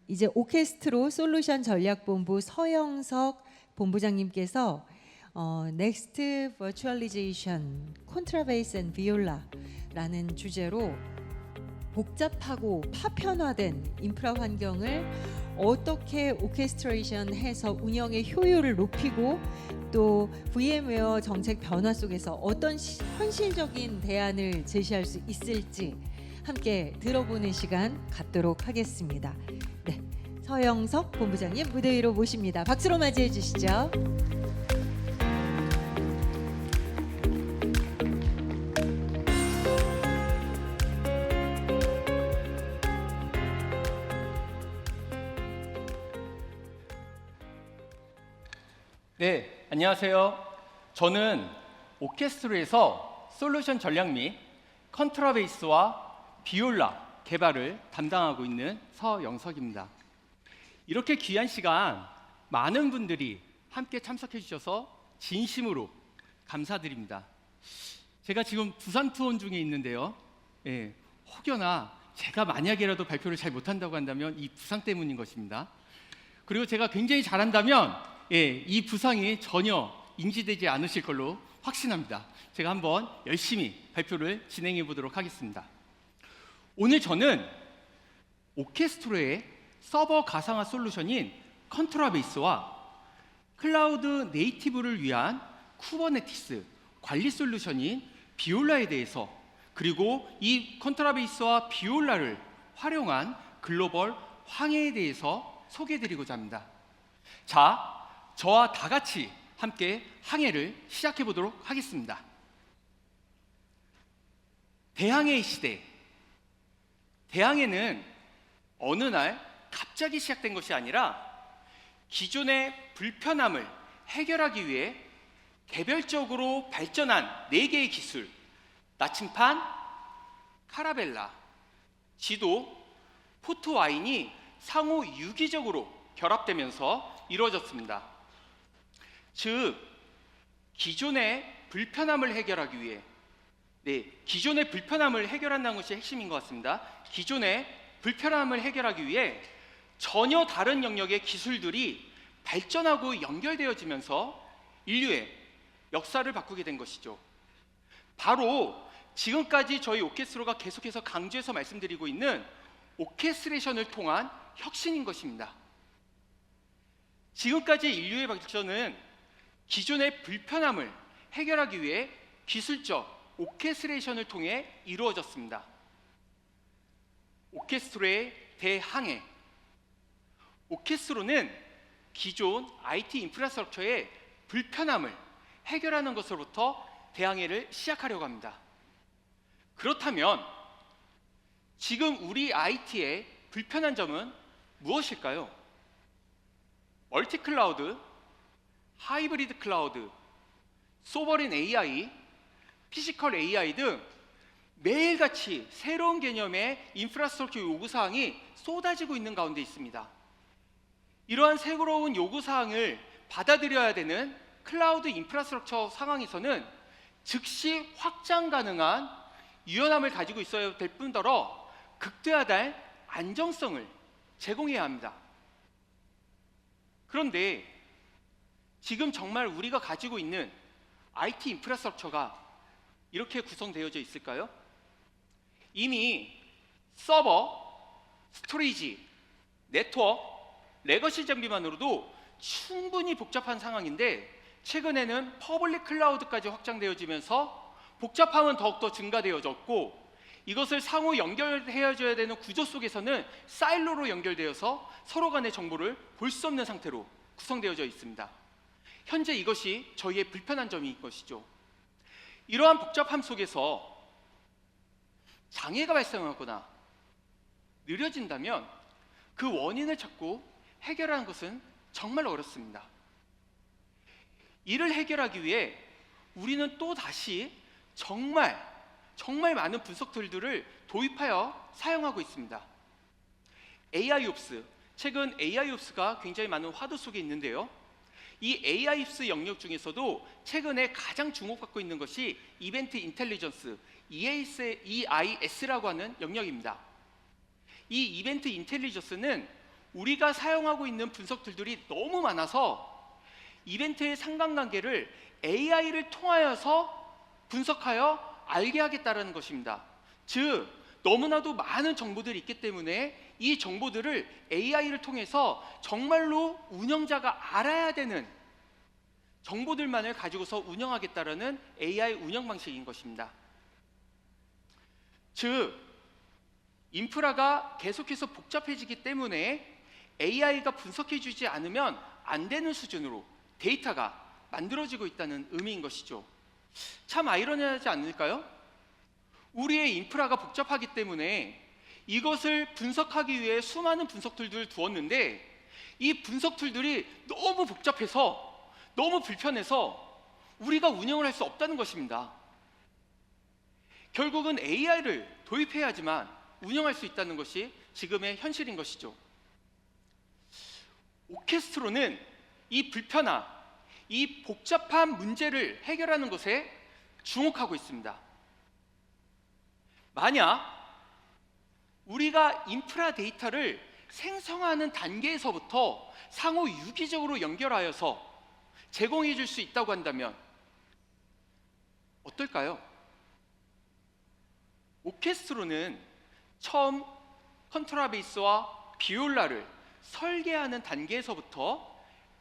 이제 오케스트로 솔루션 전략본부 서영석 본부장님께서 Next Virtualization, Contrabass and Viola라는 주제로 복잡하고 파편화된 인프라 환경을 어떻게 오케스트레이션해서 운영의 효율을 높이고 또 VM웨어 정책 변화 속에서 어떤 현실적인 대안을 제시할 수 있을지 함께 들어보는 시간 갖도록 하겠습니다. 네, 서영석 본부장님 무대 위로 모십니다. 박수로 맞이해 주시죠. 네, 안녕하세요. 저는 오케스트로에서 솔루션 전략 및 컨트라베이스와 비올라 개발을 담당하고 있는 서영석입니다. 이렇게 귀한 시간 많은 분들이 함께 참석해 주셔서 진심으로 감사드립니다. 제가 지금 부산 투혼 중에 있는데요. 혹여나 제가 만약에라도 발표를 잘 못한다고 한다면 이 부상 때문인 것입니다. 그리고 제가 굉장히 잘한다면 이 부상이 전혀 인지되지 않으실 걸로 확신합니다. 제가 한번 열심히 발표를 진행해 보도록 하겠습니다. 오늘 저는 오케스트로의 서버 가상화 솔루션인 컨트라베이스와 클라우드 네이티브를 위한 쿠버네티스 관리 솔루션인 비올라에 대해서, 그리고 이 컨트라베이스와 비올라를 활용한 글로벌 황해에 대해서 소개해드리고자 합니다. 자, 저와 다 같이 함께 항해를 시작해 보도록 하겠습니다. 대항해의 시대. 대항해는 어느 날 갑자기 시작된 것이 아니라 기존의 불편함을 해결하기 위해 개별적으로 발전한 4개의 기술, 나침판, 카라벨라, 지도, 포트와인이 상호 유기적으로 결합되면서 이루어졌습니다. 즉, 기존의 불편함을 해결하기 위해, 기존의 불편함을 해결한다는 것이 핵심인 것 같습니다. 기존의 불편함을 해결하기 위해 전혀 다른 영역의 기술들이 발전하고 연결되어지면서 인류의 역사를 바꾸게 된 것이죠. 바로 지금까지 저희 오케스트로가 계속해서 강조해서 말씀드리고 있는 오케스트레이션을 통한 혁신인 것입니다. 지금까지 인류의 발전은 기존의 불편함을 해결하기 위해 기술적 오케스트레이션을 통해 이루어졌습니다. 오케스트로의 대항해. 오케스트로는 기존 IT 인프라스트럭처의 불편함을 해결하는 것으로부터 대항해를 시작하려고 합니다. 그렇다면 지금 우리 IT의 불편한 점은 무엇일까요? 멀티 클라우드, 하이브리드 클라우드, 소버린 AI, 피지컬 AI 등 매일같이 새로운 개념의 인프라스트럭처 요구사항이 쏟아지고 있는 가운데 있습니다. 이러한 새로운 요구사항을 받아들여야 되는 클라우드 인프라스트럭처 상황에서는 즉시 확장 가능한 유연함을 가지고 있어야 될 뿐더러 극대화된 안정성을 제공해야 합니다. 그런데 지금 정말 우리가 가지고 있는 IT 인프라스트럭처가 이렇게 구성되어져 있을까요? 이미 서버, 스토리지, 네트워크, 레거시 장비만으로도 충분히 복잡한 상황인데 최근에는 퍼블릭 클라우드까지 확장되어지면서 복잡함은 더욱더 증가되어졌고, 이것을 상호 연결해줘야 되는 구조 속에서는 사일로로 연결되어서 서로 간의 정보를 볼 수 없는 상태로 구성되어져 있습니다. 현재 이것이 저희의 불편한 점인 것이죠. 이러한 복잡함 속에서 장애가 발생하거나 느려진다면 그 원인을 찾고 해결하는 것은 정말 어렵습니다. 이를 해결하기 위해 우리는 또 다시 정말 많은 분석 툴들을 도입하여 사용하고 있습니다. AIOps, 최근 AIOps가 굉장히 많은 화두 속에 있는데요. 이 AIOps 영역 중에서도 최근에 가장 주목받고 있는 것이 이벤트 인텔리전스, EIS라고 하는 영역입니다. 이 이벤트 인텔리전스는 우리가 사용하고 있는 분석 툴들이 너무 많아서 이벤트의 상관관계를 AI를 통하여서 분석하여 알게 하겠다는 것입니다. 즉, 너무나도 많은 정보들이 있기 때문에 이 정보들을 AI를 통해서 정말로 운영자가 알아야 되는 정보들만을 가지고서 운영하겠다는 AI 운영 방식인 것입니다. 즉, 인프라가 계속해서 복잡해지기 때문에 AI가 분석해주지 않으면 안 되는 수준으로 데이터가 만들어지고 있다는 의미인 것이죠. 참 아이러니하지 않을까요? 우리의 인프라가 복잡하기 때문에 이것을 분석하기 위해 수많은 분석 툴들을 두었는데 이 분석 툴들이 너무 복잡해서 너무 불편해서 우리가 운영을 할 수 없다는 것입니다. 결국은 AI를 도입해야지만 운영할 수 있다는 것이 지금의 현실인 것이죠. 오케스트로는 이 불편함, 이 복잡한 문제를 해결하는 것에 주목하고 있습니다. 만약 우리가 인프라 데이터를 생성하는 단계에서부터 상호 유기적으로 연결하여서 제공해 줄 수 있다고 한다면 어떨까요? 오케스트로는 처음 컨트라베이스와 비올라를 설계하는 단계에서부터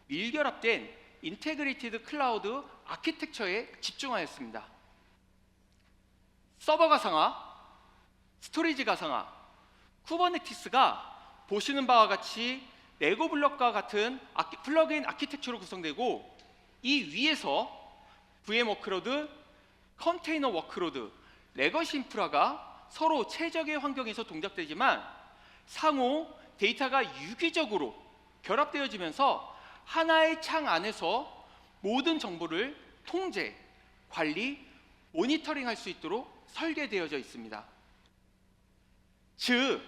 밀결합된 인테그레이티드 클라우드 아키텍처에 집중하였습니다. 서버 가상화, 스토리지 가상화, 쿠버네티스가 보시는 바와 같이 레고 블럭과 같은 플러그인 아키텍처로 구성되고 이 위에서 VM 워크로드, 컨테이너 워크로드, 레거시 인프라가 서로 최적의 환경에서 동작되지만 상호 데이터가 유기적으로 결합되어지면서 하나의 창 안에서 모든 정보를 통제, 관리, 모니터링할 수 있도록 설계되어져 있습니다. 즉,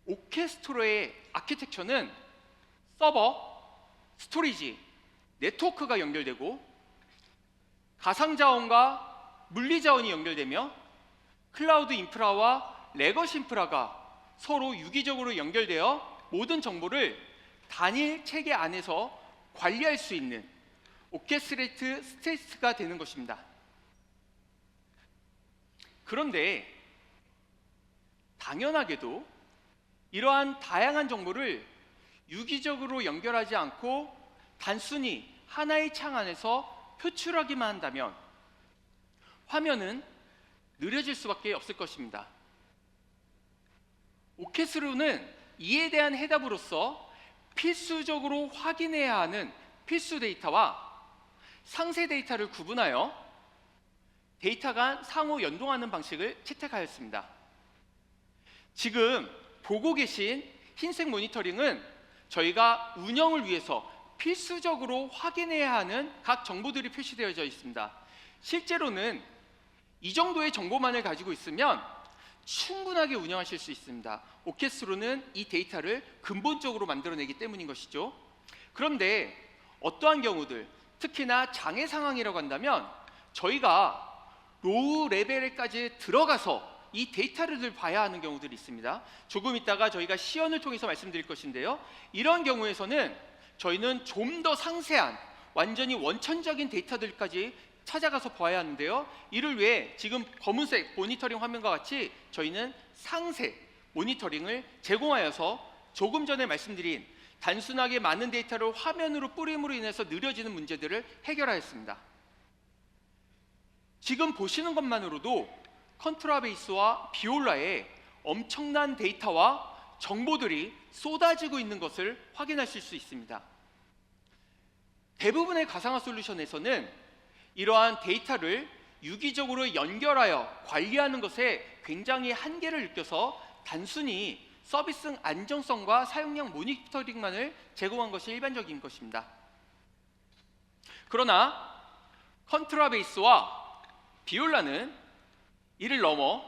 오케스트로의 아키텍처는 서버, 스토리지, 네트워크가 연결되고 가상자원과 물리자원이 연결되며 클라우드 인프라와 레거시 인프라가 서로 유기적으로 연결되어 모든 정보를 단일 체계 안에서 관리할 수 있는 오케스트레이트 스테이트가 되는 것입니다. 그런데 당연하게도 이러한 다양한 정보를 유기적으로 연결하지 않고 단순히 하나의 창 안에서 표출하기만 한다면 화면은 느려질 수밖에 없을 것입니다. 오케스트로는 이에 대한 해답으로서 필수적으로 확인해야 하는 필수 데이터와 상세 데이터를 구분하여 데이터가 상호 연동하는 방식을 채택하였습니다. 지금 보고 계신 흰색 모니터링은 저희가 운영을 위해서 필수적으로 확인해야 하는 각 정보들이 표시되어져 있습니다. 실제로는 이 정도의 정보만을 가지고 있으면 충분하게 운영하실 수 있습니다. 오케스트로는 이 데이터를 근본적으로 만들어내기 때문인 것이죠. 그런데 어떠한 경우들, 특히나 장애 상황이라고 한다면 저희가 로우 레벨까지 들어가서 이 데이터를 봐야 하는 경우들이 있습니다. 조금 있다가 저희가 시연을 통해서 말씀드릴 것인데요. 이런 경우에서는 저희는 좀 더 상세한 완전히 원천적인 데이터들까지 찾아가서 봐야 하는데요. 이를 위해 지금 검은색 모니터링 화면과 같이 저희는 상세 모니터링을 제공하여서 조금 전에 말씀드린 단순하게 많은 데이터를 화면으로 뿌림으로 인해서 느려지는 문제들을 해결하였습니다. 지금 보시는 것만으로도 컨트라베이스와 비올라에 엄청난 데이터와 정보들이 쏟아지고 있는 것을 확인하실 수 있습니다. 대부분의 가상화 솔루션에서는 이러한 데이터를 유기적으로 연결하여 관리하는 것에 굉장히 한계를 느껴서 단순히 서비스 안정성과 사용량 모니터링만을 제공한 것이 일반적인 것입니다. 그러나 컨트라베이스와 비올라는 이를 넘어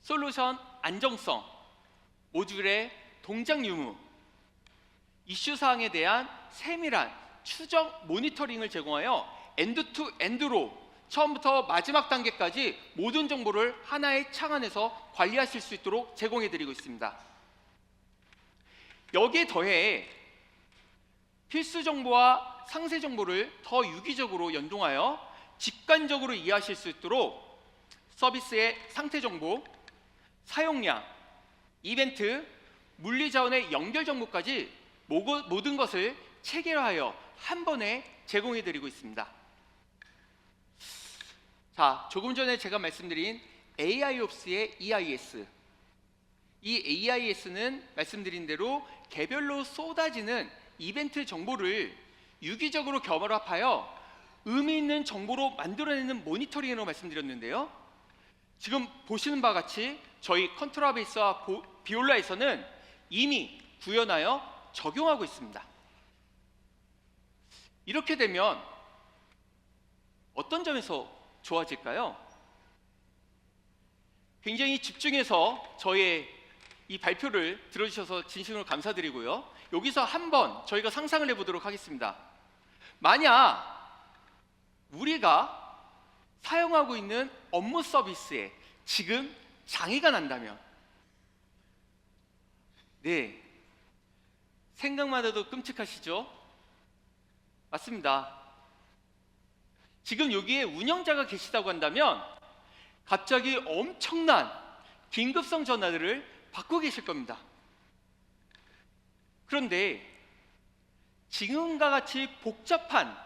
솔루션 안정성, 모듈의 동작 유무, 이슈 사항에 대한 세밀한 추적 모니터링을 제공하여 엔드 투 엔드로 처음부터 마지막 단계까지 모든 정보를 하나의 창 안에서 관리하실 수 있도록 제공해드리고 있습니다. 여기에 더해 필수 정보와 상세 정보를 더 유기적으로 연동하여 직관적으로 이해하실 수 있도록 서비스의 상태 정보, 사용량, 이벤트, 물리자원의 연결 정보까지 모든 것을 체계화하여 한 번에 제공해드리고 있습니다. 자, 조금 전에 제가 말씀드린 AIOPS의 EIS, 이 AIS는 말씀드린 대로 개별로 쏟아지는 이벤트 정보를 유기적으로 결합하여 의미 있는 정보로 만들어내는 모니터링으로 말씀드렸는데요. 지금 보시는 바와 같이 저희 컨트라베이스와 비올라에서는 이미 구현하여 적용하고 있습니다. 이렇게 되면 어떤 점에서 좋아질까요? 굉장히 집중해서 저의 이 발표를 들어주셔서 진심으로 감사드리고요. 여기서 한번 저희가 상상을 해보도록 하겠습니다. 만약 우리가 사용하고 있는 업무 서비스에 지금 장애가 난다면, 네, 생각만 해도 끔찍하시죠? 맞습니다. 지금 여기에 운영자가 계시다고 한다면 갑자기 엄청난 긴급성 전화들을 받고 계실 겁니다. 그런데 지금과 같이 복잡한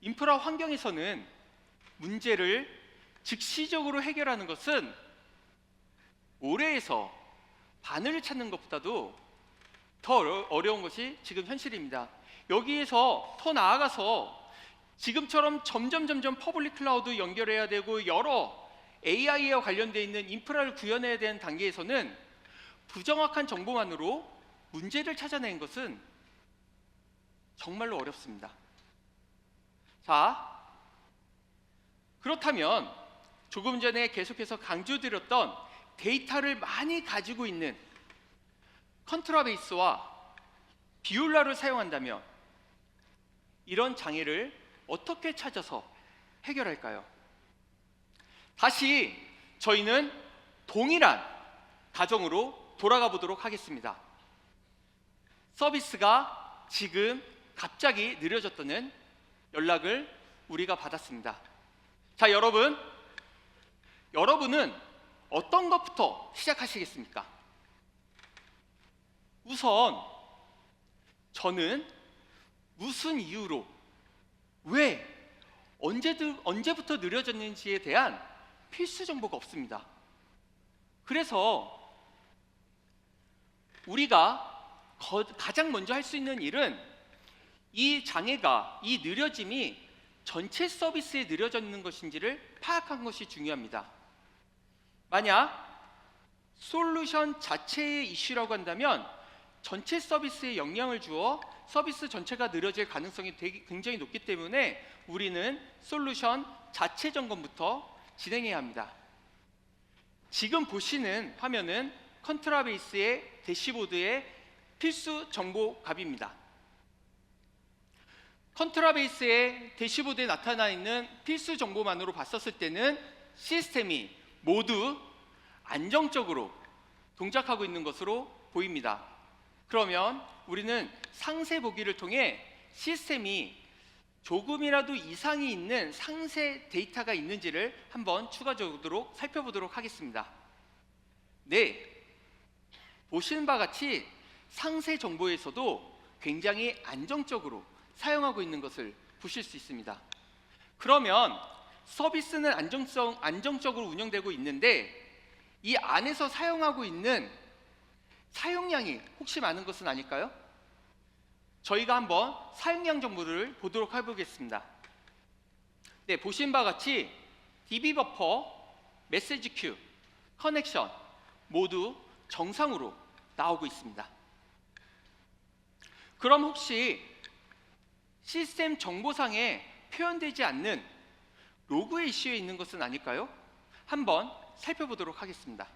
인프라 환경에서는 문제를 즉시적으로 해결하는 것은 모래에서 바늘을 찾는 것보다도 더 어려운 것이 지금 현실입니다. 여기에서 더 나아가서 지금처럼 점점 퍼블릭 클라우드 연결해야 되고 여러 AI와 관련되어 있는 인프라를 구현해야 되는 단계에서는 부정확한 정보만으로 문제를 찾아내는 것은 정말로 어렵습니다. 자, 그렇다면 조금 전에 계속해서 강조드렸던 데이터를 많이 가지고 있는 컨트라베이스와 비올라를 사용한다면 이런 장애를 어떻게 찾아서 해결할까요? 다시 저희는 동일한 가정으로 돌아가 보도록 하겠습니다. 서비스가 지금 갑자기 느려졌다는 연락을 우리가 받았습니다. 자, 여러분은 어떤 것부터 시작하시겠습니까? 우선 저는 무슨 이유로, 왜, 언제부터 느려졌는지에 대한 필수 정보가 없습니다. 그래서 우리가 가장 먼저 할 수 있는 일은 이 장애가, 이 느려짐이 전체 서비스에 느려졌는 것인지를 파악한 것이 중요합니다. 만약 솔루션 자체의 이슈라고 한다면 전체 서비스에 영향을 주어 서비스 전체가 느려질 가능성이 굉장히 높기 때문에 우리는 솔루션 자체 점검부터 진행해야 합니다. 지금 보시는 화면은 컨트라베이스의 대시보드의 필수 정보 값입니다. 컨트라베이스의 대시보드에 나타나 있는 필수 정보만으로 봤었을 때는 시스템이 모두 안정적으로 동작하고 있는 것으로 보입니다. 그러면 우리는 상세 보기를 통해 시스템이 조금이라도 이상이 있는 상세 데이터가 있는지를 한번 추가적으로 살펴보도록 하겠습니다. 네, 보시는 바와 같이 상세 정보에서도 굉장히 안정적으로 사용하고 있는 것을 보실 수 있습니다. 그러면 서비스는 안정적으로 운영되고 있는데 이 안에서 사용하고 있는 사용량이 혹시 많은 것은 아닐까요? 저희가 한번 사용량 정보를 보도록 해보겠습니다. 네, 보신 바와 같이 DB 버퍼, 메시지 큐, 커넥션 모두 정상으로 나오고 있습니다. 그럼 혹시 시스템 정보상에 표현되지 않는 로그의 이슈에 있는 것은 아닐까요? 한번 살펴보도록 하겠습니다.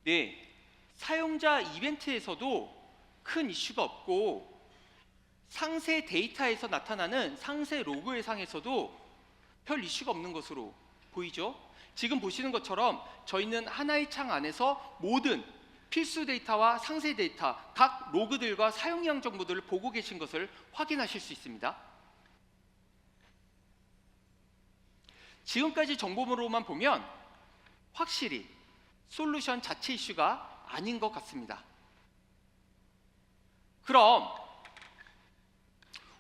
네, 사용자 이벤트에서도 큰 이슈가 없고 상세 데이터에서 나타나는 상세 로그의 상에서도 별 이슈가 없는 것으로 보이죠. 지금 보시는 것처럼 저희는 하나의 창 안에서 모든 필수 데이터와 상세 데이터, 각 로그들과 사용량 정보들을 보고 계신 것을 확인하실 수 있습니다. 지금까지 정보로만 보면 확실히 솔루션 자체 이슈가 아닌 것 같습니다. 그럼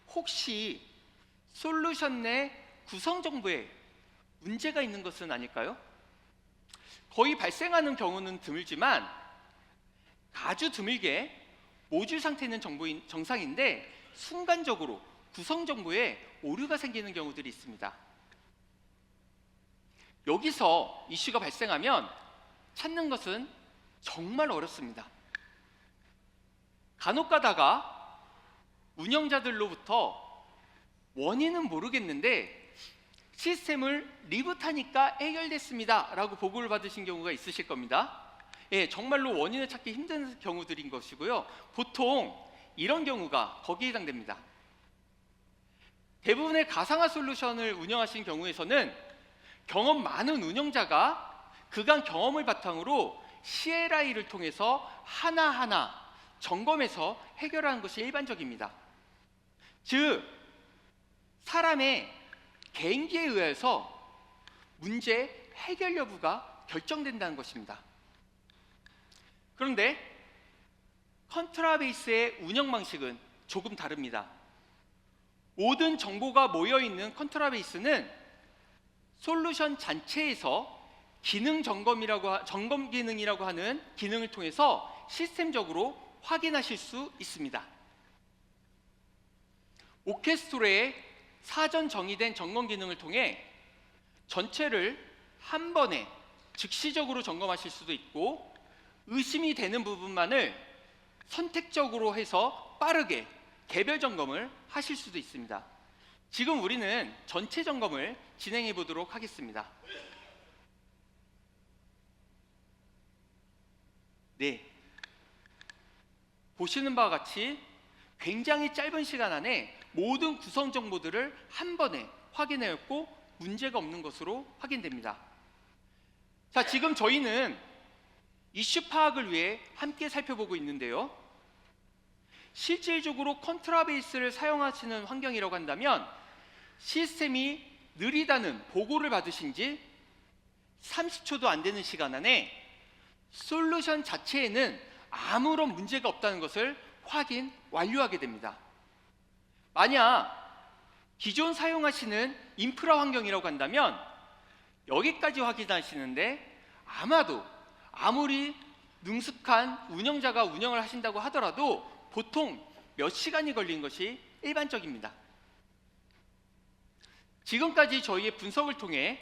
혹시 솔루션 내 구성 정보에 문제가 있는 것은 아닐까요? 거의 발생하는 경우는 드물지만 아주 드물게 모듈 상태는 정상인데 순간적으로 구성 정보에 오류가 생기는 경우들이 있습니다. 여기서 이슈가 발생하면 찾는 것은 정말 어렵습니다. 간혹 가다가 운영자들로부터 원인은 모르겠는데 시스템을 리부트하니까 해결됐습니다 라고 보고를 받으신 경우가 있으실 겁니다. 예, 정말로 원인을 찾기 힘든 경우들인 것이고요. 보통 이런 경우가 거기에 해당됩니다. 대부분의 가상화 솔루션을 운영하신 경우에서는 경험 많은 운영자가 그간 경험을 바탕으로 CLI를 통해서 하나하나 점검해서 해결하는 것이 일반적입니다. 즉, 사람의 개인기에 의해서 문제 해결 여부가 결정된다는 것입니다. 그런데 컨트라베이스의 운영 방식은 조금 다릅니다. 모든 정보가 모여있는 컨트라베이스는 솔루션 전체에서 점검 기능이라고 하는 기능을 통해서 시스템적으로 확인하실 수 있습니다. 오케스트로의 사전 정의된 점검 기능을 통해 전체를 한 번에 즉시적으로 점검하실 수도 있고 의심이 되는 부분만을 선택적으로 해서 빠르게 개별 점검을 하실 수도 있습니다. 지금 우리는 전체 점검을 진행해 보도록 하겠습니다. 네, 보시는 바와 같이 굉장히 짧은 시간 안에 모든 구성 정보들을 한 번에 확인하였고 문제가 없는 것으로 확인됩니다. 자, 지금 저희는 이슈 파악을 위해 함께 살펴보고 있는데요. 실질적으로 컨트라베이스를 사용하시는 환경이라고 한다면 시스템이 느리다는 보고를 받으신 지 30초도 안 되는 시간 안에 솔루션 자체에는 아무런 문제가 없다는 것을 확인 완료하게 됩니다. 만약 기존 사용하시는 인프라 환경이라고 한다면 여기까지 확인하시는데 아마도 아무리 능숙한 운영자가 운영을 하신다고 하더라도 보통 몇 시간이 걸리는 것이 일반적입니다. 지금까지 저희의 분석을 통해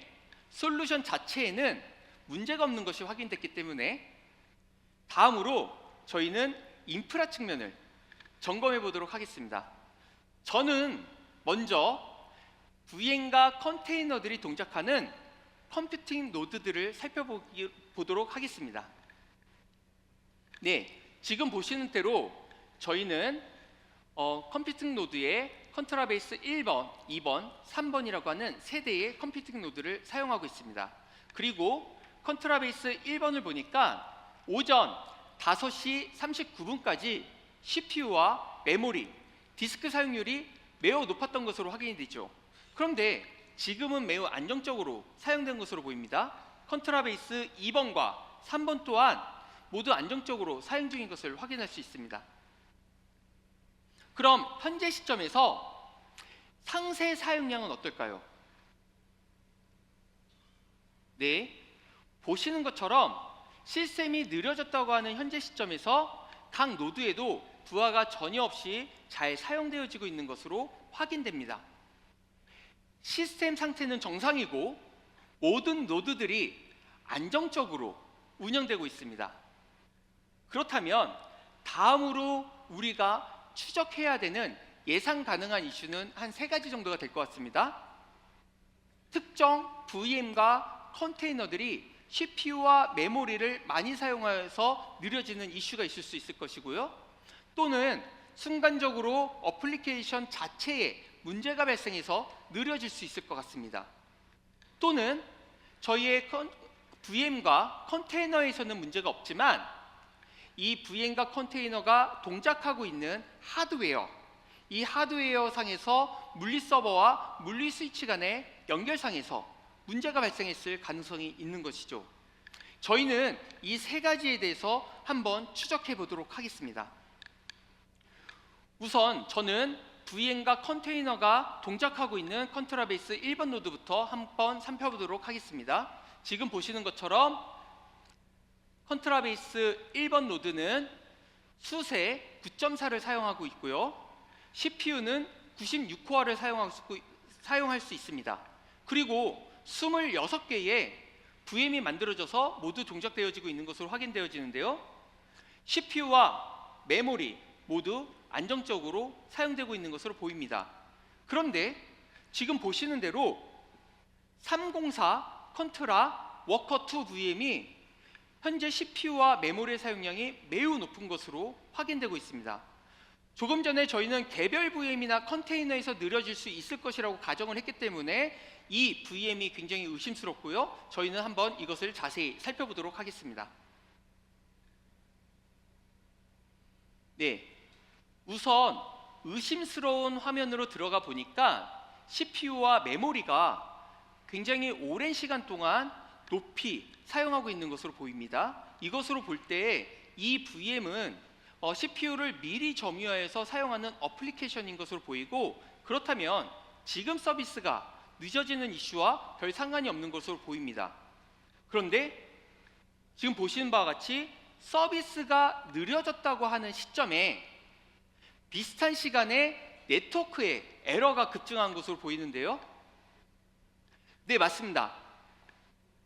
솔루션 자체에는 문제가 없는 것이 확인됐기 때문에 다음으로 저희는 인프라 측면을 점검해 보도록 하겠습니다. 저는 먼저 VM과 컨테이너들이 동작하는 컴퓨팅 노드들을 살펴보도록 하겠습니다. 네, 지금 보시는 대로 저희는 컴퓨팅 노드에 컨트라베이스 1번, 2번, 3번이라고 하는 세 대의 컴퓨팅 노드를 사용하고 있습니다. 그리고 컨트라베이스 1번을 보니까 오전 5시 39분까지 CPU와 메모리, 디스크 사용률이 매우 높았던 것으로 확인이 되죠. 그런데 지금은 매우 안정적으로 사용된 것으로 보입니다. 컨트라베이스 2번과 3번 또한 모두 안정적으로 사용 중인 것을 확인할 수 있습니다. 그럼 현재 시점에서 상세 사용량은 어떨까요? 네, 보시는 것처럼 시스템이 느려졌다고 하는 현재 시점에서 각 노드에도 부하가 전혀 없이 잘 사용되어지고 있는 것으로 확인됩니다. 시스템 상태는 정상이고 모든 노드들이 안정적으로 운영되고 있습니다. 그렇다면 다음으로 우리가 추적해야 되는 예상 가능한 이슈는 한 3가지 정도가 될 것 같습니다. 특정 VM과 컨테이너들이 CPU와 메모리를 많이 사용하여서 느려지는 이슈가 있을 수 있을 것이고요. 또는 순간적으로 어플리케이션 자체에 문제가 발생해서 느려질 수 있을 것 같습니다. 또는 저희의 VM과 컨테이너에서는 문제가 없지만 이 VM과 컨테이너가 동작하고 있는 하드웨어, 이 하드웨어 상에서 물리 서버와 물리 스위치 간의 연결상에서 문제가 발생했을 가능성이 있는 것이죠. 저희는 이 세 가지에 대해서 한번 추적해 보도록 하겠습니다. 우선 저는 VM과 컨테이너가 동작하고 있는 컨트라베이스 1번 노드부터 한번 살펴보도록 하겠습니다. 지금 보시는 것처럼 컨트라베이스 1번 노드는 수세 9.4를 사용하고 있고요. CPU는 96코어를 사용할 수 있습니다. 그리고 26개의 VM이 만들어져서 모두 동작되어지고 있는 것으로 확인되어지는데요. CPU와 메모리 모두 안정적으로 사용되고 있는 것으로 보입니다. 그런데 지금 보시는 대로 304 컨트라 워커2 VM이 현재 CPU와 메모리의 사용량이 매우 높은 것으로 확인되고 있습니다. 조금 전에 저희는 개별 VM이나 컨테이너에서 느려질 수 있을 것이라고 가정을 했기 때문에 이 VM이 굉장히 의심스럽고요. 저희는 한번 이것을 자세히 살펴보도록 하겠습니다. 네, 우선 의심스러운 화면으로 들어가 보니까 CPU와 메모리가 굉장히 오랜 시간 동안 높이 사용하고 있는 것으로 보입니다. 이것으로 볼 때 이 VM은 CPU를 미리 점유하여서 사용하는 어플리케이션인 것으로 보이고, 그렇다면 지금 서비스가 늦어지는 이슈와 별 상관이 없는 것으로 보입니다. 그런데 지금 보시는 바와 같이 서비스가 느려졌다고 하는 시점에 비슷한 시간에 네트워크에 에러가 급증한 것으로 보이는데요. 네, 맞습니다.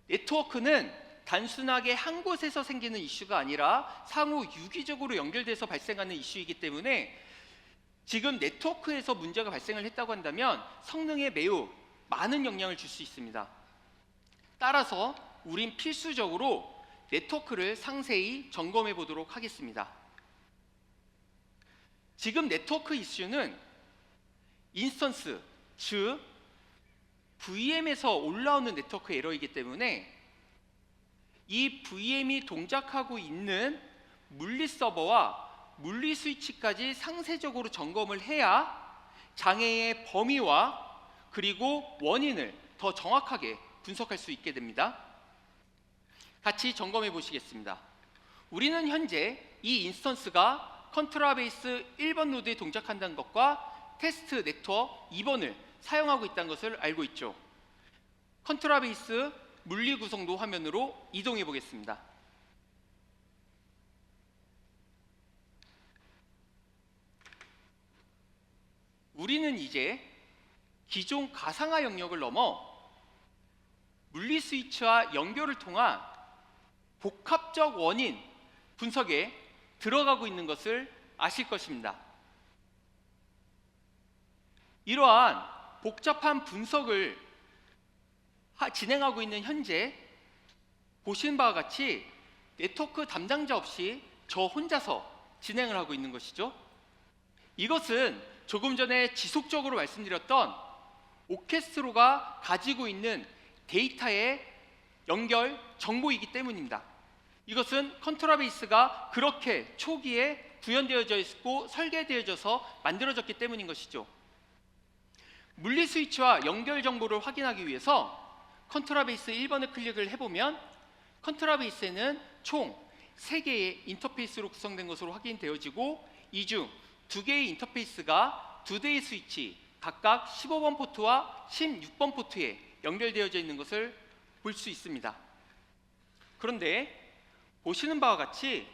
네트워크는 단순하게 한 곳에서 생기는 이슈가 아니라 상호 유기적으로 연결돼서 발생하는 이슈이기 때문에 지금 네트워크에서 문제가 발생을 했다고 한다면 성능에 매우 많은 영향을 줄 수 있습니다. 따라서 우린 필수적으로 네트워크를 상세히 점검해 보도록 하겠습니다. 지금 네트워크 이슈는 인스턴스, 즉 VM에서 올라오는 네트워크 에러이기 때문에 이 VM이 동작하고 있는 물리 서버와 물리 스위치까지 상세적으로 점검을 해야 장애의 범위와 그리고 원인을 더 정확하게 분석할 수 있게 됩니다. 같이 점검해 보시겠습니다. 우리는 현재 이 인스턴스가 컨트라베이스 1번 노드에 동작한다는 것과 테스트 네트워크 2번을 사용하고 있다는 것을 알고 있죠. 컨트라베이스 물리 구성도 화면으로 이동해 보겠습니다. 우리는 이제 기존 가상화 영역을 넘어 물리 스위치와 연결을 통한 복합적 원인 분석에 들어가고 있는 것을 아실 것입니다. 이러한 복잡한 분석을 진행하고 있는 현재 보시는 바와 같이 네트워크 담당자 없이 저 혼자서 진행을 하고 있는 것이죠. 이것은 조금 전에 지속적으로 말씀드렸던 오케스트로가 가지고 있는 데이터의 연결 정보이기 때문입니다. 이것은 컨트라베이스가 그렇게 초기에 구현되어져 있고 설계되어져서 만들어졌기 때문인 것이죠. 물리 스위치와 연결 정보를 확인하기 위해서 컨트라베이스 1번을 클릭을 해보면 컨트라베이스에는 총 3개의 인터페이스로 구성된 것으로 확인되어지고 이 중 2개의 인터페이스가 2대의 스위치 각각 15번 포트와 16번 포트에 연결되어져 있는 것을 볼 수 있습니다. 그런데 보시는 바와 같이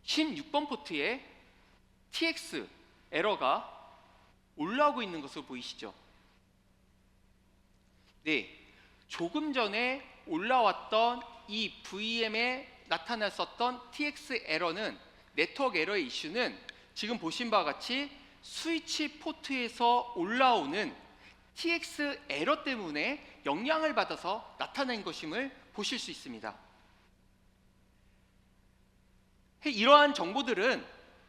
16번 포트에 TX 에러가 올라오고 있는 것으로 보이시죠? 네, 조금 전에 올라왔던 이 VM에 나타났었던 TX 에러는 네트워크 에러의 이슈는 지금 보신 바와 같이 스위치 포트에서 올라오는 TX 에러 때문에 영향을 받아서 나타난 것임을 보실 수 있습니다. 이러한 정보들은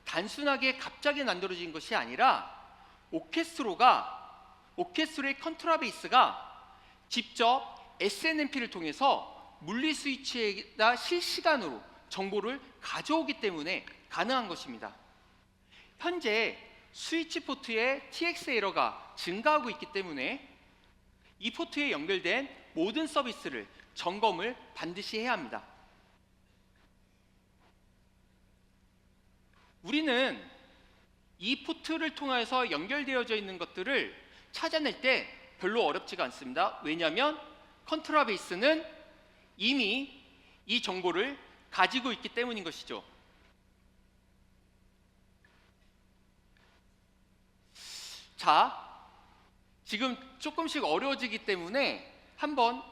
단순하게 갑자기 만들어진 것이 아니라 오케스트로의 컨트라베이스가 직접 SNMP를 통해서 물리 스위치에다 실시간으로 정보를 가져오기 때문에 가능한 것입니다. 현재 스위치 포트의 TX 에러가 증가하고 있기 때문에 이 포트에 연결된 모든 서비스를 점검을 반드시 해야 합니다. 우리는 이 포트를 통해서 연결되어져 있는 것들을 찾아낼 때 별로 어렵지가 않습니다. 왜냐하면 컨트라베이스는 이미 이 정보를 가지고 있기 때문인 것이죠. 자, 지금 조금씩 어려워지기 때문에 한번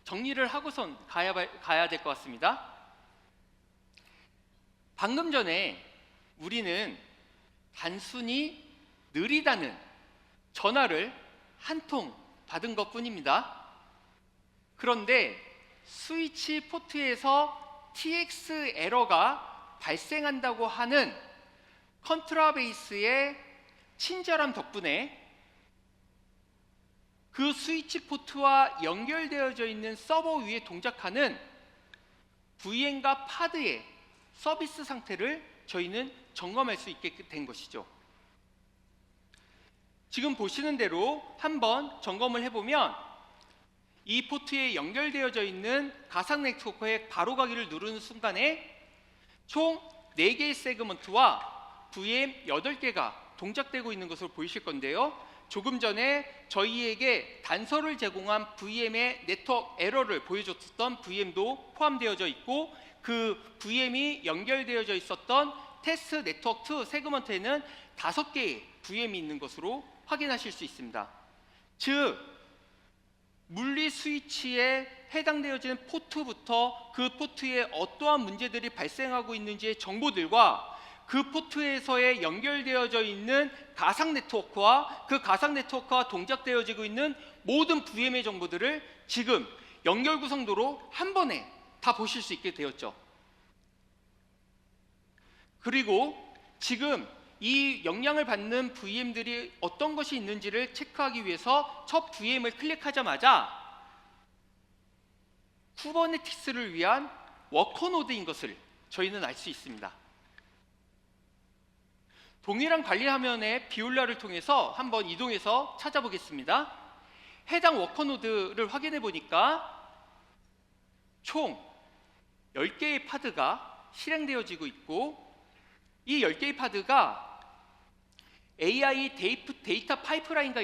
정리를 하고선 가야 될 것 같습니다. 방금 전에 우리는 단순히 느리다는 전화를 한 통 받은 것뿐입니다. 그런데 스위치 포트에서 TX 에러가 발생한다고 하는 컨트라베이스의 친절함 덕분에 그 스위치 포트와 연결되어져 있는 서버 위에 동작하는 VM과 파드의 서비스 상태를 저희는 점검할 수 있게 된 것이죠. 지금 보시는 대로 한번 점검을 해보면 이 포트에 연결되어져 있는 가상 네트워크에 바로 가기를 누르는 순간에 총 4개의 세그먼트와 VM 8개가 동작되고 있는 것으로 보이실 건데요. 조금 전에 저희에게 단서를 제공한 VM의 네트워크 에러를 보여줬던 VM도 포함되어져 있고, 그 VM이 연결되어져 있었던 테스트 네트워크 2 세그먼트에는 5개의 VM이 있는 것으로 확인하실 수 있습니다. 즉, 물리 스위치에 해당되어지는 포트부터 그 포트에 어떠한 문제들이 발생하고 있는지의 정보들과 그 포트에서의 연결되어져 있는 가상 네트워크와 그 가상 네트워크와 동작되어지고 있는 모든 VM의 정보들을 지금 연결 구성도로 한 번에 다 보실 수 있게 되었죠. 그리고 지금 이 영향을 받는 VM들이 어떤 것이 있는지를 체크하기 위해서 첫 VM을 클릭하자마자 쿠버네티스를 위한 워커 노드인 것을 저희는 알 수 있습니다. 동일한 관리 화면의 비올라를 통해서 한번 이동해서 찾아보겠습니다. 해당 워커 노드를 확인해 보니까 총 10개의 파드가 실행되어지고 있고, 이 10개의 파드가 AI 데이터 파이프라인과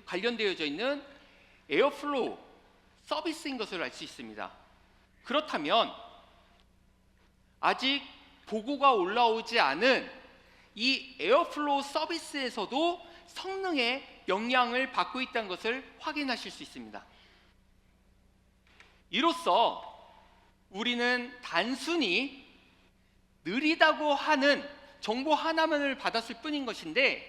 관련되어져 있는 에어플로우 서비스인 것을 알 수 있습니다. 그렇다면 아직 보고가 올라오지 않은 이 에어플로우 서비스에서도 성능에 영향을 받고 있다는 것을 확인하실 수 있습니다. 이로써 우리는 단순히 느리다고 하는 정보 하나만을 받았을 뿐인 것인데,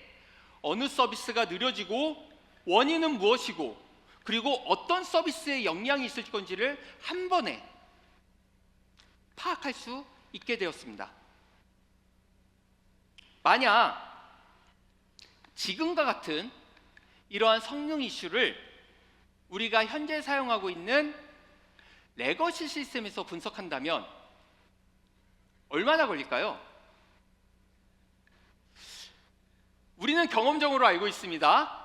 어느 서비스가 느려지고 원인은 무엇이고 그리고 어떤 서비스에 영향이 있을 건지를 한 번에 파악할 수 있게 되었습니다. 만약 지금과 같은 이러한 성능 이슈를 우리가 현재 사용하고 있는 레거시 시스템에서 분석한다면 얼마나 걸릴까요? 우리는 경험적으로 알고 있습니다.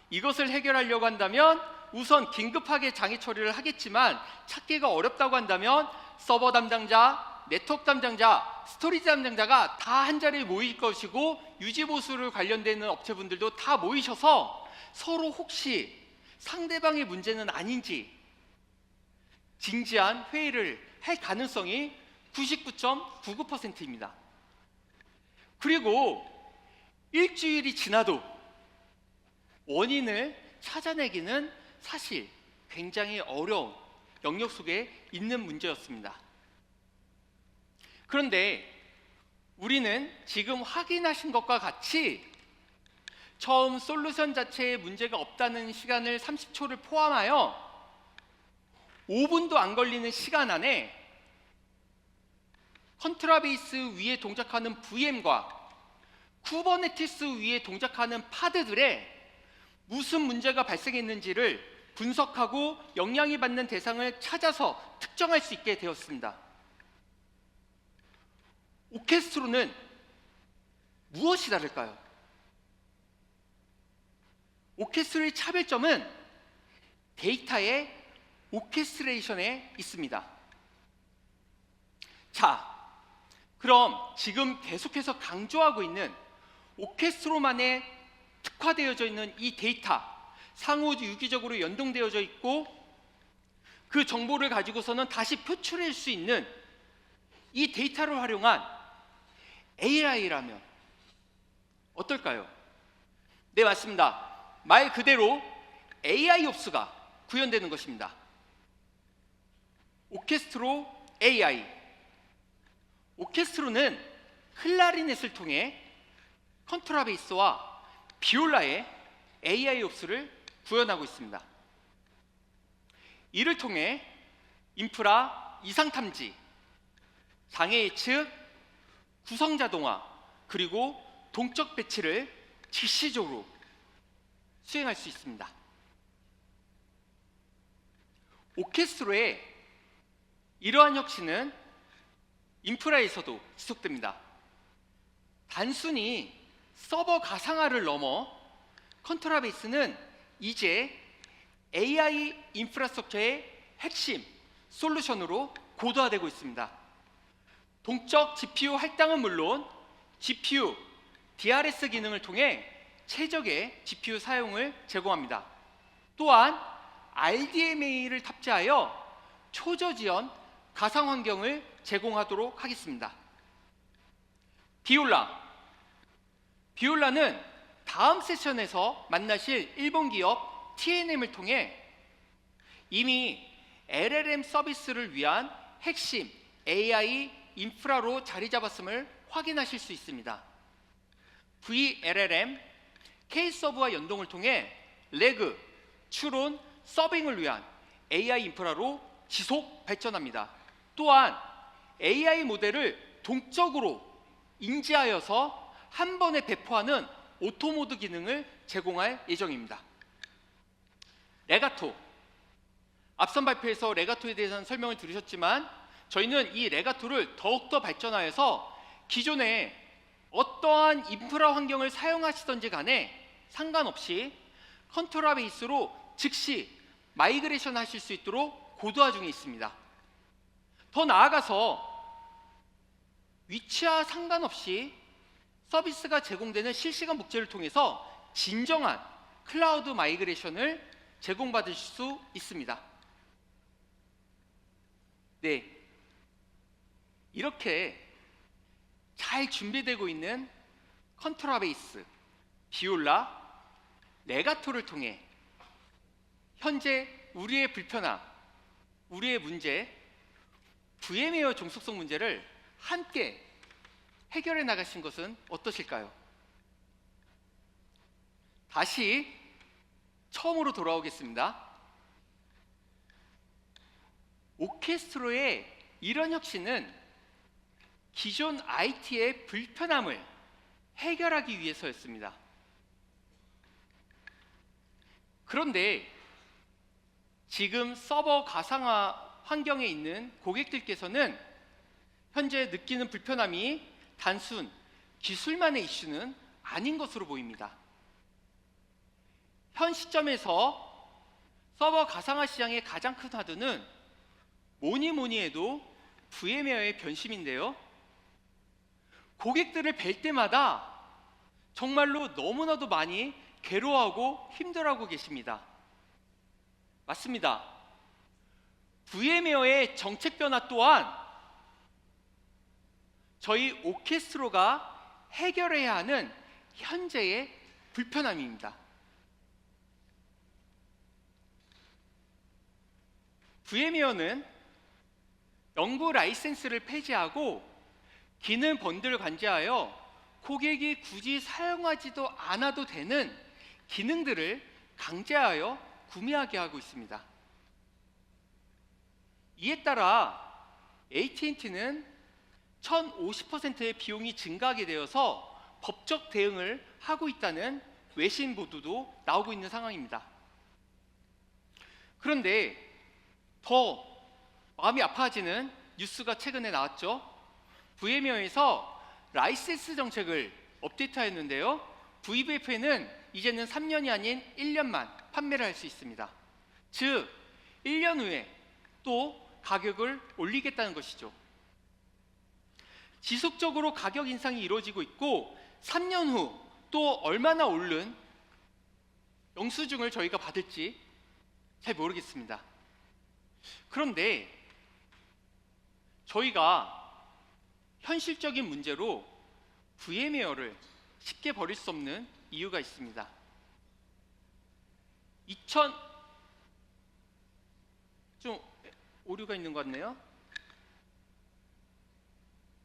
이것을 해결하려고 한다면 우선 긴급하게 장애 처리를 하겠지만, 찾기가 어렵다고 한다면 서버 담당자, 네트워크 담당자, 스토리지 담당자가 다 한 자리에 모일 것이고, 유지보수를 관련되는 업체분들도 다 모이셔서 서로 혹시 상대방의 문제는 아닌지 진지한 회의를 할 가능성이 99.99%입니다. 그리고 일주일이 지나도 원인을 찾아내기는 사실 굉장히 어려운 영역 속에 있는 문제였습니다. 그런데 우리는 지금 확인하신 것과 같이 처음 솔루션 자체에 문제가 없다는 시간을 30초를 포함하여 5분도 안 걸리는 시간 안에 컨트라베이스 위에 동작하는 VM과 쿠버네티스 위에 동작하는 파드들에 무슨 문제가 발생했는지를 분석하고 영향이 받는 대상을 찾아서 특정할 수 있게 되었습니다. 오케스트로는 무엇이 다를까요? 오케스트로의 차별점은 데이터의 오케스트레이션에 있습니다. 자, 그럼 지금 계속해서 강조하고 있는 오케스트로만에 특화되어져 있는 이 데이터, 상호 유기적으로 연동되어져 있고 그 정보를 가지고서는 다시 표출할 수 있는 이 데이터를 활용한 AI라면 어떨까요? 네, 맞습니다. 말 그대로 AI옵스가 구현되는 것입니다. 오케스트로 AI. 오케스트로는 클라리넷을 통해 컨트라베이스와 비올라의 AI옵스를 구현하고 있습니다. 이를 통해 인프라 이상 탐지, 장애 예측, 구성 자동화, 그리고 동적 배치를実시적으로 수행할 수 있습니다. 오케스트로의 이러한 혁신은 인프라에서도 지속됩니다. 단순히 서버 가상화를 넘어 컨트라베이스는 이제 AI 인프라스트럭처의 핵심 솔루션으로 고도화되고 있습니다. 동적 GPU 할당은 물론 GPU, DRS 기능을 통해 최적의 GPU 사용을 제공합니다. 또한 RDMA를 탑재하여 초저지연 가상 환경을 제공하도록 하겠습니다. 비올라는 다음 세션에서 만나실 일본 기업 TNM을 통해 이미 LLM 서비스를 위한 핵심 AI 인프라로 자리 잡았음을 확인하실 수 있습니다. VLLM, K서브와 연동을 통해 레그, 추론, 서빙을 위한 AI 인프라로 지속 발전합니다. 또한 AI 모델을 동적으로 인지하여서 한 번에 배포하는 오토모드 기능을 제공할 예정입니다. 레가토. 앞선 발표에서 레가토에 대해서는 설명을 들으셨지만 저희는 이 레가토를 더욱더 발전하여서 기존에 어떠한 인프라 환경을 사용하시던지 간에 상관없이 컨트라베이스로 즉시 마이그레이션 하실 수 있도록 고도화 중에 있습니다. 더 나아가서 위치와 상관없이 서비스가 제공되는 실시간 복제를 통해서 진정한 클라우드 마이그레이션을 제공받을 수 있습니다. 네, 이렇게 잘 준비되고 있는 컨트라베이스, 비올라, 레가토를 통해 현재 우리의 불편함, 우리의 문제, VM웨어 종속성 문제를 함께 해결해 나가신 것은 어떠실까요? 다시 처음으로 돌아오겠습니다. 오케스트로의 이런 혁신은 기존 IT의 불편함을 해결하기 위해서였습니다. 그런데 지금 서버 가상화 환경에 있는 고객들께서는 현재 느끼는 불편함이 단순 기술만의 이슈는 아닌 것으로 보입니다. 현 시점에서 서버 가상화 시장의 가장 큰 화두는 뭐니 해도 VM웨어의 변심인데요. 고객들을 뵐 때마다 정말로 너무나도 많이 괴로워하고 힘들어하고 계십니다. 맞습니다. VM웨어의 정책 변화 또한 저희 오케스트로가 해결해야 하는 현재의 불편함입니다. VM웨어는 연구 라이센스를 폐지하고 기능 번들을 관제하여 고객이 굳이 사용하지도 않아도 되는 기능들을 강제하여 구매하게 하고 있습니다. 이에 따라 AT&T는 1050%의 비용이 증가하게 되어서 법적 대응을 하고 있다는 외신 보도도 나오고 있는 상황입니다. 그런데 더 마음이 아파지는 뉴스가 최근에 나왔죠. VM웨어에서 라이센스 정책을 업데이트하였는데요. VVF에는 이제는 3년이 아닌 1년만 판매를 할 수 있습니다. 즉 1년 후에 또 가격을 올리겠다는 것이죠. 지속적으로 가격 인상이 이루어지고 있고 3년 후 또 얼마나 오른 영수증을 저희가 받을지 잘 모르겠습니다. 그런데 저희가 현실적인 문제로 VM웨어를 쉽게 버릴 수 없는 이유가 있습니다. 좀 오류가 있는 것 같네요.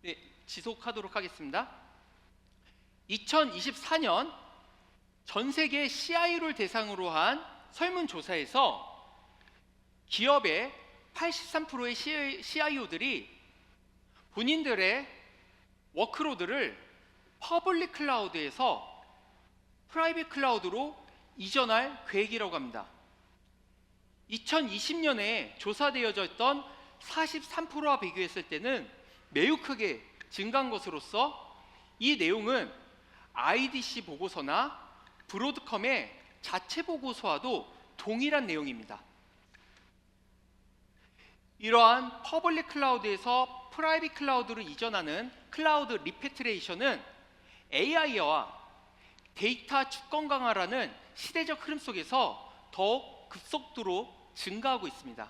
네, 지속하도록 하겠습니다. 2024년 전 세계 CIO를 대상으로 한 설문조사에서 기업의 83%의 CIO들이 본인들의 워크로드를 퍼블릭 클라우드에서 프라이빗 클라우드로 이전할 계획이라고 합니다. 2020년에 조사되어져 있던 43%와 비교했을 때는 매우 크게 증가한 것으로서 이 내용은 IDC 보고서나 브로드컴의 자체 보고서와도 동일한 내용입니다. 이러한 퍼블릭 클라우드에서 프라이빗 클라우드로 이전하는 클라우드 리패트레이션은 AI와 데이터 주권 강화라는 시대적 흐름 속에서 더욱 급속도로 증가하고 있습니다.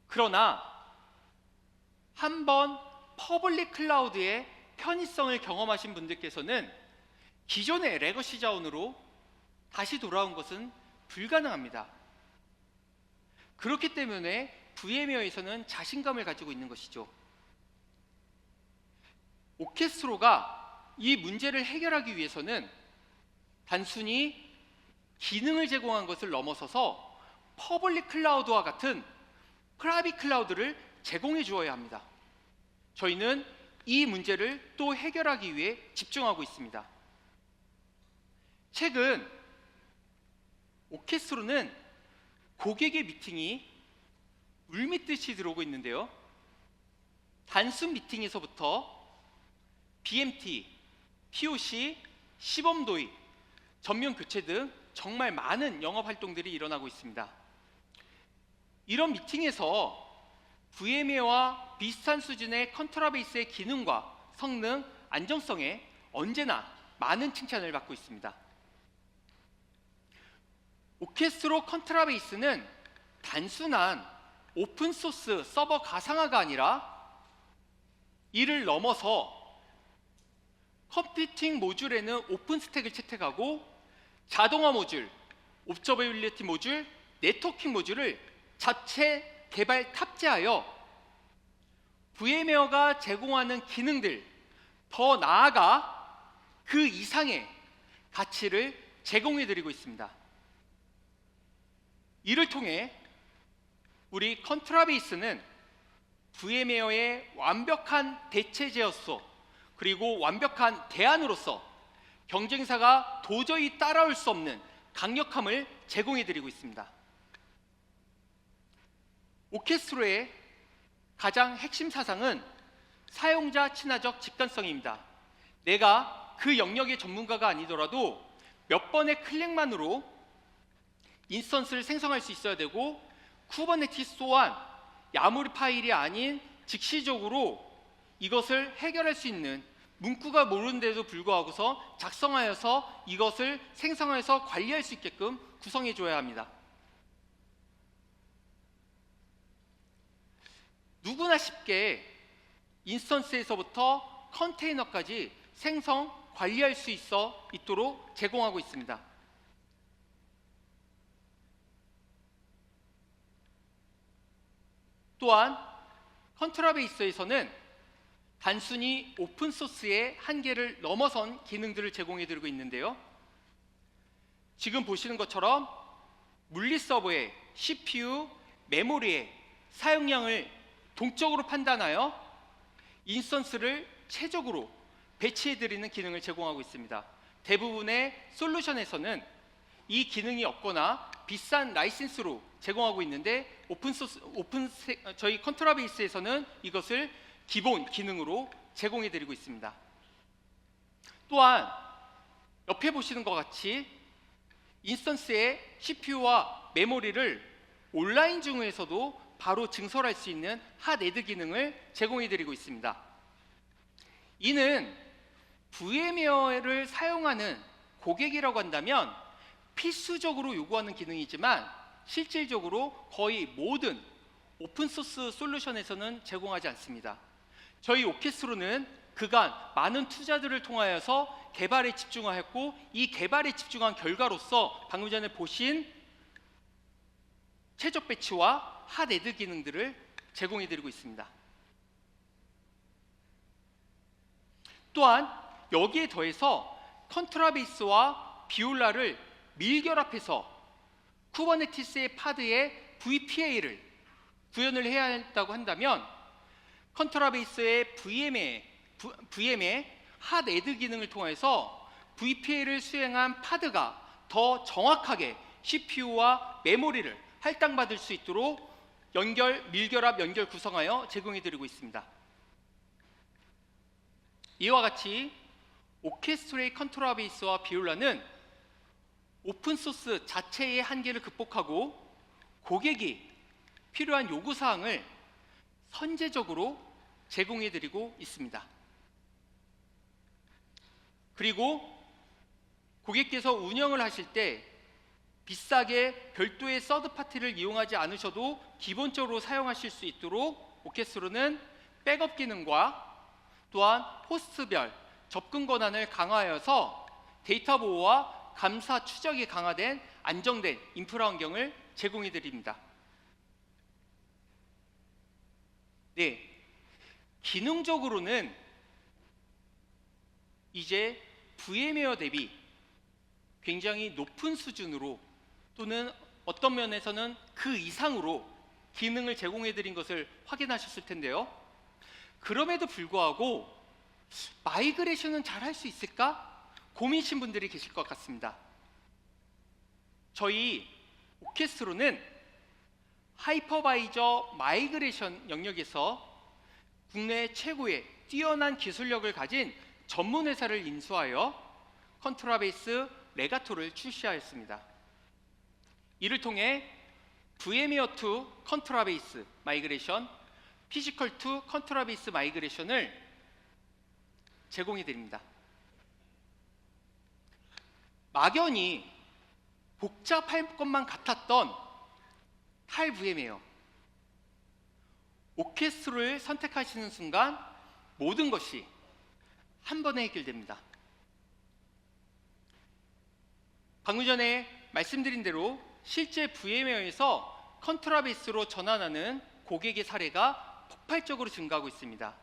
그러나 한번 퍼블릭 클라우드의 편의성을 경험하신 분들께서는 기존의 레거시 자원으로 다시 돌아온 것은 불가능합니다. 그렇기 때문에 VM웨어에서는 자신감을 가지고 있는 것이죠. 오케스트로가 이 문제를 해결하기 위해서는 단순히 기능을 제공한 것을 넘어서서 퍼블릭 클라우드와 같은 프라이빗 클라우드를 제공해 주어야 합니다. 저희는 이 문제를 또 해결하기 위해 집중하고 있습니다. 최근 오케스트로는 고객의 미팅이 물밀듯이 들어오고 있는데요. 단순 미팅에서부터 BMT, POC, 시범 도입, 전면 교체 등 정말 많은 영업 활동들이 일어나고 있습니다. 이런 미팅에서 VM웨어와 비슷한 수준의 컨트라베이스의 기능과 성능, 안정성에 언제나 많은 칭찬을 받고 있습니다. 오케스트로 컨트라베이스는 단순한 오픈소스 서버 가상화가 아니라 이를 넘어서 컴퓨팅 모듈에는 오픈스택을 채택하고 자동화 모듈, 옵저베빌리티 모듈, 네트워킹 모듈을 자체 개발 탑재하여 VM웨어가 제공하는 기능들, 더 나아가 그 이상의 가치를 제공해드리고 있습니다. 이를 통해 우리 컨트라베이스는 VM웨어의 완벽한 대체제로서 그리고 완벽한 대안으로서 경쟁사가 도저히 따라올 수 없는 강력함을 제공해드리고 있습니다. 오케스트로의 가장 핵심 사상은 사용자 친화적 직관성입니다. 내가 그 영역의 전문가가 아니더라도 몇 번의 클릭만으로 인스턴스를 생성할 수 있어야 되고 쿠버네티스 또한 야물 파일이 아닌 즉시적으로 이것을 해결할 수 있는 문구가 모르는데도 불구하고서 작성하여서 이것을 생성해서 관리할 수 있게끔 구성해 줘야 합니다. 누구나 쉽게 인스턴스에서부터 컨테이너까지 생성, 관리할 수 있도록 제공하고 있습니다. 또한 컨트라베이스에서는 단순히 오픈소스의 한계를 넘어선 기능들을 제공해드리고 있는데요. 지금 보시는 것처럼 물리 서버의 CPU, 메모리의 사용량을 동적으로 판단하여 인스턴스를 최적으로 배치해드리는 기능을 제공하고 있습니다. 대부분의 솔루션에서는 이 기능이 없거나 비싼 라이센스로 제공하고 있는데 저희 컨트라베이스에서는 이것을 기본 기능으로 제공해드리고 있습니다. 또한 옆에 보시는 것 같이 인스턴스의 CPU와 메모리를 온라인 중에서도 바로 증설할 수 있는 핫애드 기능을 제공해드리고 있습니다. 이는 VMware를 사용하는 고객이라고 한다면 필수적으로 요구하는 기능이지만 실질적으로 거의 모든 오픈소스 솔루션에서는 제공하지 않습니다. 저희 오케스트로는 그간 많은 투자들을 통하여서 개발에 집중하였고, 이 개발에 집중한 결과로서 방금 전에 보신 최적 배치와 핫애드 기능들을 제공해드리고 있습니다. 또한 여기에 더해서 컨트라베이스와 비올라를 밀결합해서 쿠버네티스의 파드에 VPA를 구현을 해야 한다고 한다면 컨트라베이스의 VM의 핫애드 기능을 통해서 VPA를 수행한 파드가 더 정확하게 CPU와 메모리를 할당받을 수 있도록 밀결합 연결 구성하여 제공해드리고 있습니다. 이와 같이 오케스트레이 컨트라베이스와 비올라는 오픈소스 자체의 한계를 극복하고 고객이 필요한 요구사항을 선제적으로 제공해드리고 있습니다. 그리고 고객께서 운영을 하실 때 비싸게 별도의 서드파티를 이용하지 않으셔도 기본적으로 사용하실 수 있도록 오케스트로는 백업 기능과 또한 호스트별 접근 권한을 강화하여서 데이터 보호와 감사 추적이 강화된 안정된 인프라 환경을 제공해 드립니다. 네, 기능적으로는 이제 VM웨어 대비 굉장히 높은 수준으로 또는 어떤 면에서는 그 이상으로 기능을 제공해 드린 것을 확인하셨을 텐데요. 그럼에도 불구하고 마이그레이션은 잘 할 수 있을까? 고민이신 분들이 계실 것 같습니다. 저희 오케스트로는 하이퍼바이저 마이그레이션 영역에서 국내 최고의 뛰어난 기술력을 가진 전문 회사를 인수하여 컨트라베이스 레가토를 출시하였습니다. 이를 통해 VM웨어 to 컨트라베이스 마이그레이션, 피지컬 to 컨트라베이스 마이그레이션을 제공해 드립니다. 막연히 복잡할 것만 같았던 탈VM웨어, 오케스트로를 선택하시는 순간 모든 것이 한 번에 해결됩니다. 방금 전에 말씀드린 대로 실제 VM웨어에서 컨트라베이스로 전환하는 고객의 사례가 폭발적으로 증가하고 있습니다.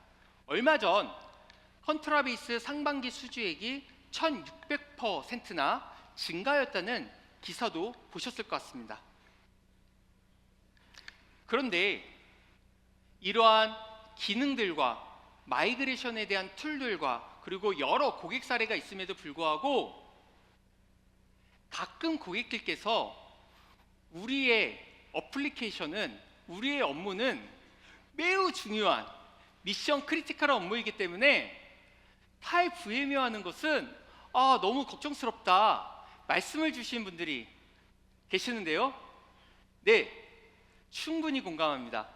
얼마 전 컨트라베이스 상반기 수주액이 1600%나 증가하였다는 기사도 보셨을 것 같습니다. 그런데 이러한 기능들과 마이그레이션에 대한 툴들과 그리고 여러 고객 사례가 있음에도 불구하고 가끔 고객들께서 우리의 어플리케이션은, 우리의 업무는 매우 중요한 미션 크리티컬한 업무이기 때문에 타입 VM웨어 하는 것은 너무 걱정스럽다 말씀을 주신 분들이 계시는데요. 네, 충분히 공감합니다.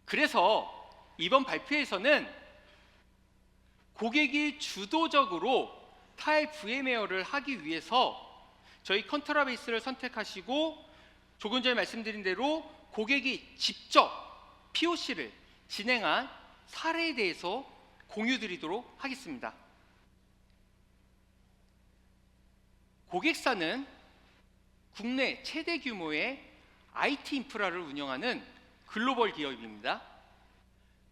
그래서 이번 발표에서는 고객이 주도적으로 타입 VM웨어를 하기 위해서 저희 컨트라베이스를 선택하시고 조금 전에 말씀드린 대로 고객이 직접 POC를 진행한 사례에 대해서 공유드리도록 하겠습니다. 고객사는 국내 최대 규모의 IT 인프라를 운영하는 글로벌 기업입니다.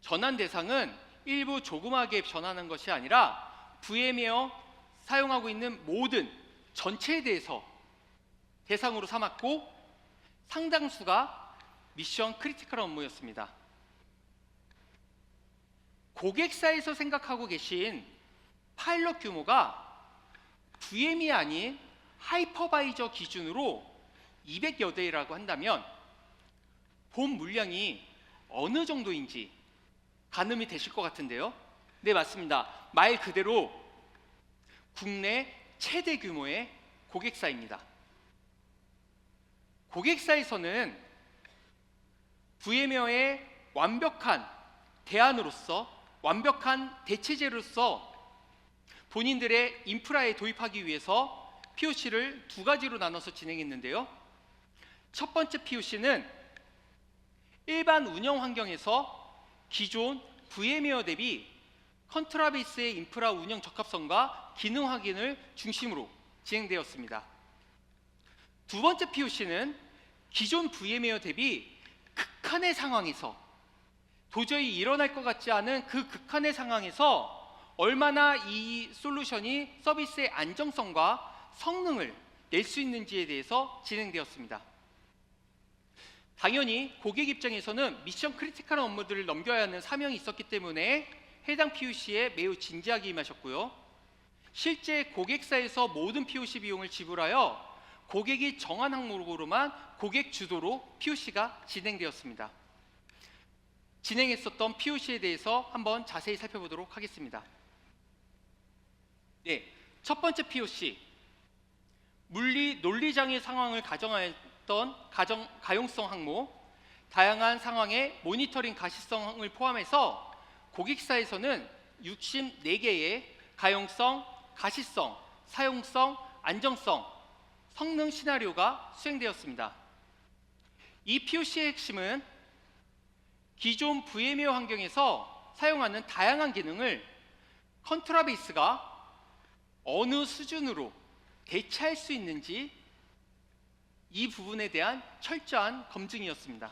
전환 대상은 일부 조그마하게 전환한 것이 아니라 VM웨어 사용하고 있는 모든 전체에 대해서 대상으로 삼았고 상당수가 미션 크리티컬한 업무였습니다. 고객사에서 생각하고 계신 파일럿 규모가 VM이 아닌 하이퍼바이저 기준으로 200여 대라고 한다면 본 물량이 어느 정도인지 가늠이 되실 것 같은데요. 네, 맞습니다. 말 그대로 국내 최대 규모의 고객사입니다. 고객사에서는 VMware의 완벽한 대안으로서, 완벽한 대체제로서 본인들의 인프라에 도입하기 위해서 POC를 두 가지로 나눠서 진행했는데요. 첫 번째 POC는 일반 운영 환경에서 기존 VMware 대비 컨트라베이스의 인프라 운영 적합성과 기능 확인을 중심으로 진행되었습니다. 두 번째 POC는 기존 VMware 대비 극한의 상황에서, 도저히 일어날 것 같지 않은 그 극한의 상황에서 얼마나 이 솔루션이 서비스의 안정성과 성능을 낼 수 있는지에 대해서 진행되었습니다. 당연히 고객 입장에서는 미션 크리티컬한 업무들을 넘겨야 하는 사명이 있었기 때문에 해당 POC에 매우 진지하게 임하셨고요. 실제 고객사에서 모든 POC 비용을 지불하여 고객이 정한 항목으로만 고객 주도로 POC가 진행되었습니다. 진행했었던 POC에 대해서 한번 자세히 살펴보도록 하겠습니다. 네, 첫 번째 POC, 논리장애 상황을 가정하였던 가용성 항목, 다양한 상황의 모니터링 가시성을 포함해서 고객사에서는 64개의 가용성, 가시성, 사용성, 안정성, 성능 시나리오가 수행되었습니다. 이 POC의 핵심은 기존 VMware 환경에서 사용하는 다양한 기능을 컨트라베이스가 어느 수준으로 대체할 수 있는지 이 부분에 대한 철저한 검증이었습니다.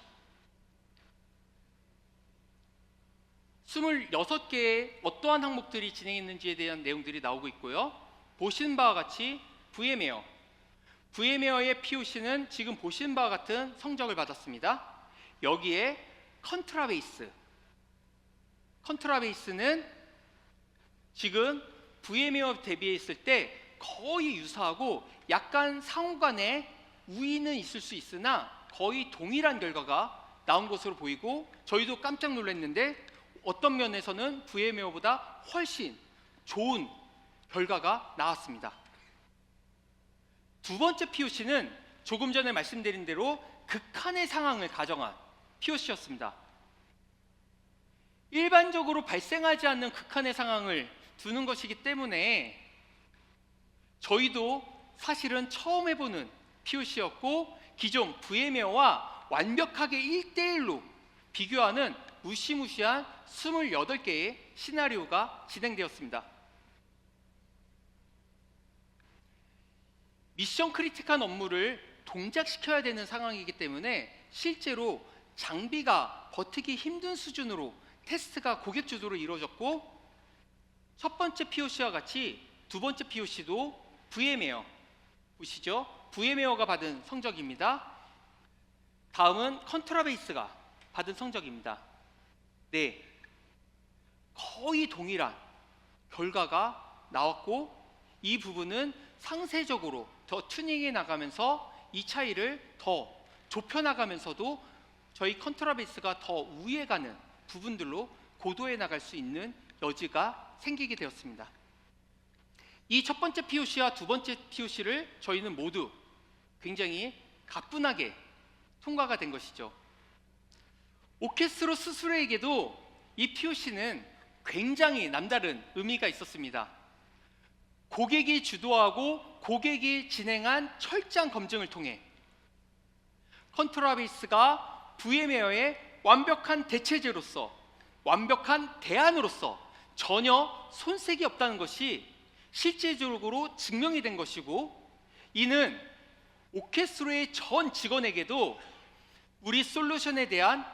26개의 어떠한 항목들이 진행했는지에 대한 내용들이 나오고 있고요. 보시는 바와 같이 VMware의 POC는 지금 보시는 바와 같은 성적을 받았습니다. 여기에 컨트라베이스는 지금 VMware 대비했을 때 거의 유사하고 약간 상호간에 우위는 있을 수 있으나 거의 동일한 결과가 나온 것으로 보이고, 저희도 깜짝 놀랐는데 어떤 면에서는 VMware보다 훨씬 좋은 결과가 나왔습니다. 두 번째 POC는 조금 전에 말씀드린 대로 극한의 상황을 가정한 POC였습니다. 일반적으로 발생하지 않는 극한의 상황을 두는 것이기 때문에 저희도 사실은 처음 해보는 POC였고, 기존 VMware와 완벽하게 1대1로 비교하는 무시무시한 28개의 시나리오가 진행되었습니다. 미션 크리티컬한 업무를 동작시켜야 되는 상황이기 때문에 실제로 장비가 버티기 힘든 수준으로 테스트가 고객 주도로 이루어졌고, 첫 번째 POC와 같이 두 번째 POC도 VMware 보시죠. VMware가 받은 성적입니다. 다음은 컨트라베이스가 받은 성적입니다. 네, 거의 동일한 결과가 나왔고, 이 부분은 상세적으로 더 튜닝해 나가면서 이 차이를 더 좁혀 나가면서도 저희 컨트라베이스가 더 우위에 가는 부분들로 고도해 나갈 수 있는 여지가 생기게 되었습니다. 이 첫 번째 POC와 두 번째 POC를 저희는 모두 굉장히 가뿐하게 통과가 된 것이죠. 오케스트로 스스로에게도 이 POC는 굉장히 남다른 의미가 있었습니다. 고객이 주도하고 고객이 진행한 철저한 검증을 통해 컨트라베이스가 VMware의 완벽한 대체제로서, 완벽한 대안으로서 전혀 손색이 없다는 것이 실질적으로 증명이 된 것이고, 이는 오케스트로의 전 직원에게도 우리 솔루션에 대한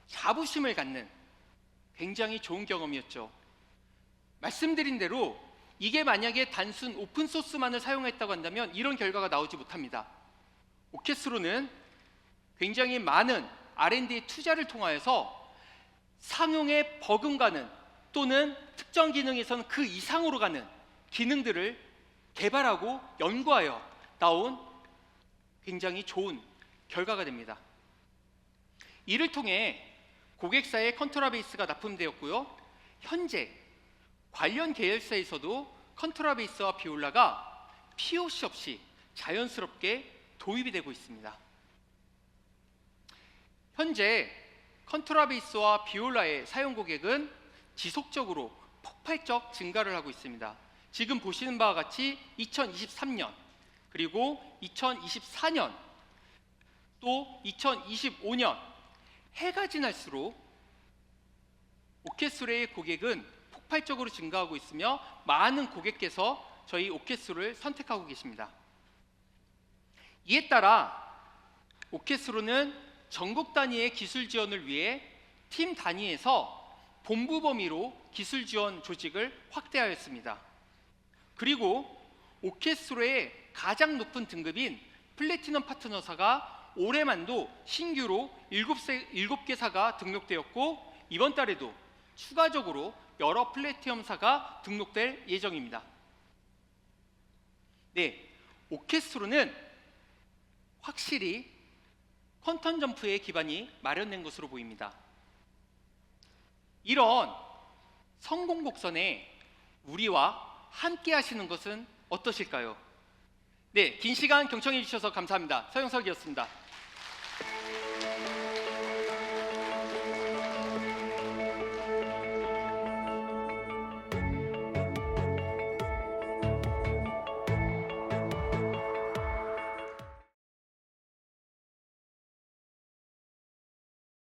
자부심을 갖는 굉장히 좋은 경험이었죠. 말씀드린 대로 이게 만약에 단순 오픈소스만을 사용했다고 한다면 이런 결과가 나오지 못합니다. 오케스트로는 굉장히 많은 R&D 투자를 통하여서 상용에 버금가는, 또는 특정 기능에서는 그 이상으로 가는 기능들을 개발하고 연구하여 나온 굉장히 좋은 결과가 됩니다. 이를 통해 고객사의 컨트라베이스가 납품되었고요. 현재 관련 계열사에서도 컨트라베이스와 비올라가 POC 없이 자연스럽게 도입이 되고 있습니다. 현재 컨트라베이스와 비올라의 사용 고객은 지속적으로 폭발적 증가를 하고 있습니다. 지금 보시는 바와 같이 2023년 그리고 2024년 또 2025년 해가 지날수록 오케스트라의 고객은 폭발적으로 증가하고 있으며 많은 고객께서 저희 오케스트라를 선택하고 계십니다. 이에 따라 오케스트라는 전국 단위의 기술 지원을 위해 팀 단위에서 본부 범위로 기술 지원 조직을 확대하였습니다. 그리고 오케스트라의 가장 높은 등급인 플래티넘 파트너사가 올해만도 신규로 7개사가 등록되었고 이번 달에도 추가적으로 여러 플래티넘사가 등록될 예정입니다. 네, 오케스트라는 확실히 퀀텀 점프의 기반이 마련된 것으로 보입니다. 이런 성공 곡선에 우리와 함께 하시는 것은 어떠실까요? 네, 긴 시간 경청해 주셔서 감사합니다. 서영석이었습니다.